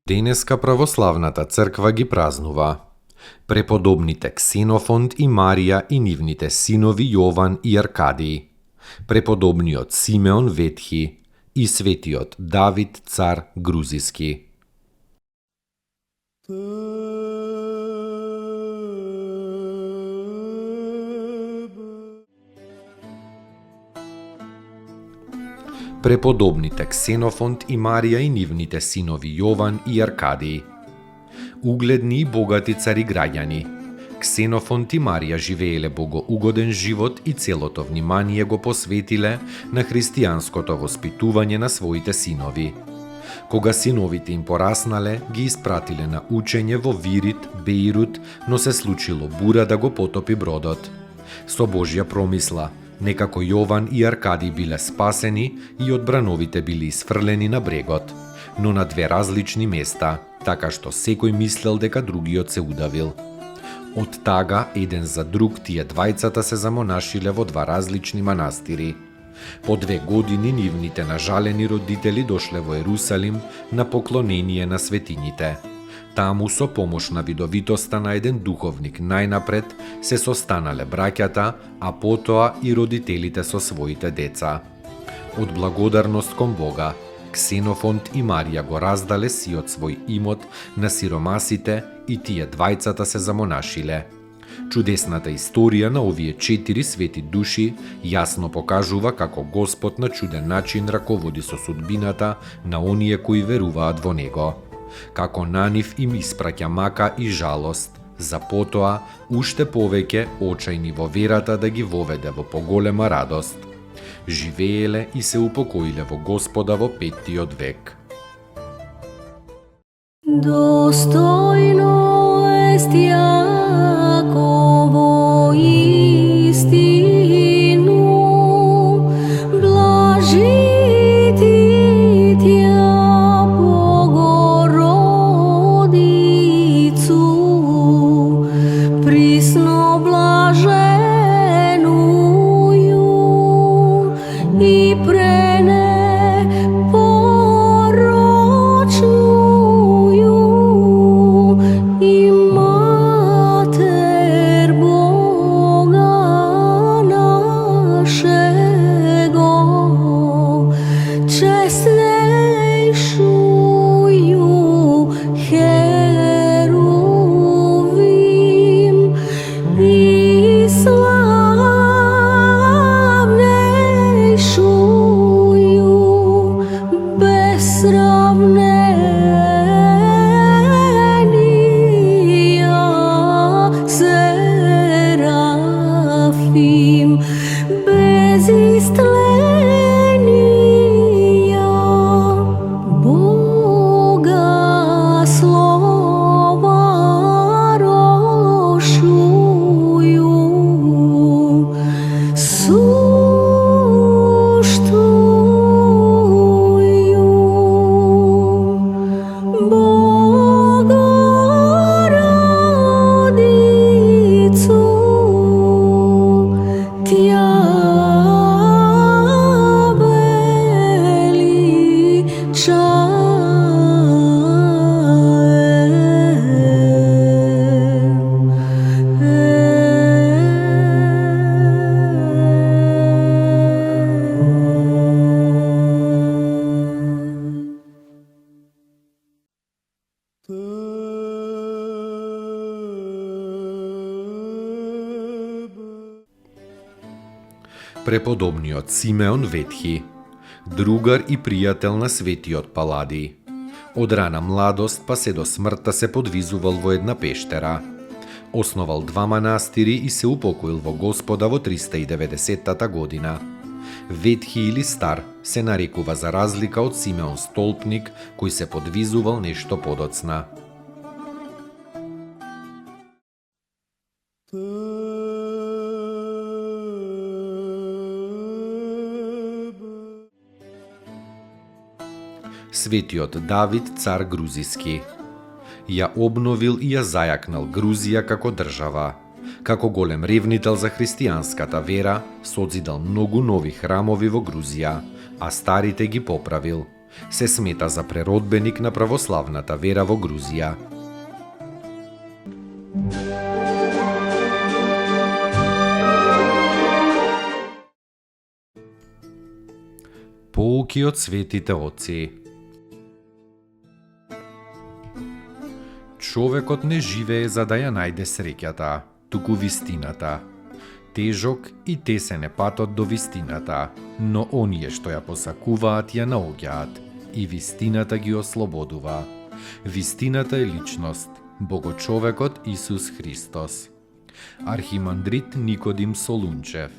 Денеска православната црква ги празнува преподобните Ксенофонт и Марија и нивните синови Јован и Аркадиј, преподобниот Симеон Ветхи и светиот Давид цар Грузиски. Преподобните Ксенофонт и Марија и нивните синови Јован и Аркадиј. Угледни и богати цари граѓани. Ксенофонт и Марија живееле богоугоден живот и целото внимание го посветиле на христијанското воспитување на своите синови. Кога синовите им пораснале, ги испратиле на учење во Вирит, Беирут, но се случило бура да го потопи бродот. Со Божја промисла, некако Јован и Аркадиј биле спасени и одбрановите били исфрлени на брегот, но на две различни места, така што секој мислел дека другиот се удавил. Од тага, еден за друг, тие двајцата се замонашиле во два различни манастири. По 2 години нивните нажалени родители дошле во Ерусалим на поклонение на светињите. Таму со помош на видовитоста на еден духовник најнапред се состанале браќата, а потоа и родителите со своите деца. Од благодарност кон Бога, Ксенофонт и Марија го раздале сиот свој имот на сиромасите и тие двајцата се замонашиле. Чудесната историја на овие 4 свети души јасно покажува како Господ на чуден начин раководи со судбината на оние кои веруваат во Него. Како на нив им испраќа мака и жалост, за потоа уште повеќе очајни во верата да ги воведе во поголема радост. Живееле и се упокоиле во Господа во 5-тиот век. Достојно ест Јаково истину, блажити тја Богородицу, присно блаженују и пренепорочнују и Матер Бога нашего, честнейшую Херувим и славнейшую без сравнения Серафим, без истления Бога слова рошую, суштую Богородицу, тја Преподобниот Симеон Ветхи, другар и пријател на светиот Паладиј. Од рана младост па се до смртта се подвизувал во една пештера. Основал 2 манастири и се упокоил во Господа во 390 година. Ветхи или стар се нарекува за разлика од Симеон Столпник, кој се подвизувал нешто подоцна. Светиот Давид, цар грузиски, ја обновил и ја зајакнал Грузија како држава. Како голем ревнител за христијанската вера, созидал многу нови храмови во Грузија, а старите ги поправил. Се смета за преродбеник на православната вера во Грузија. Поуки од светите отци. Човекот не живее за да ја најде среќата, туку вистината. Тежок и тесен е патот до вистината, но оние што ја посакуваат ја наоѓаат, и вистината ги ослободува. Вистината е личност, Богочовекот Исус Христос. Архимандрит Никодим Солунчев.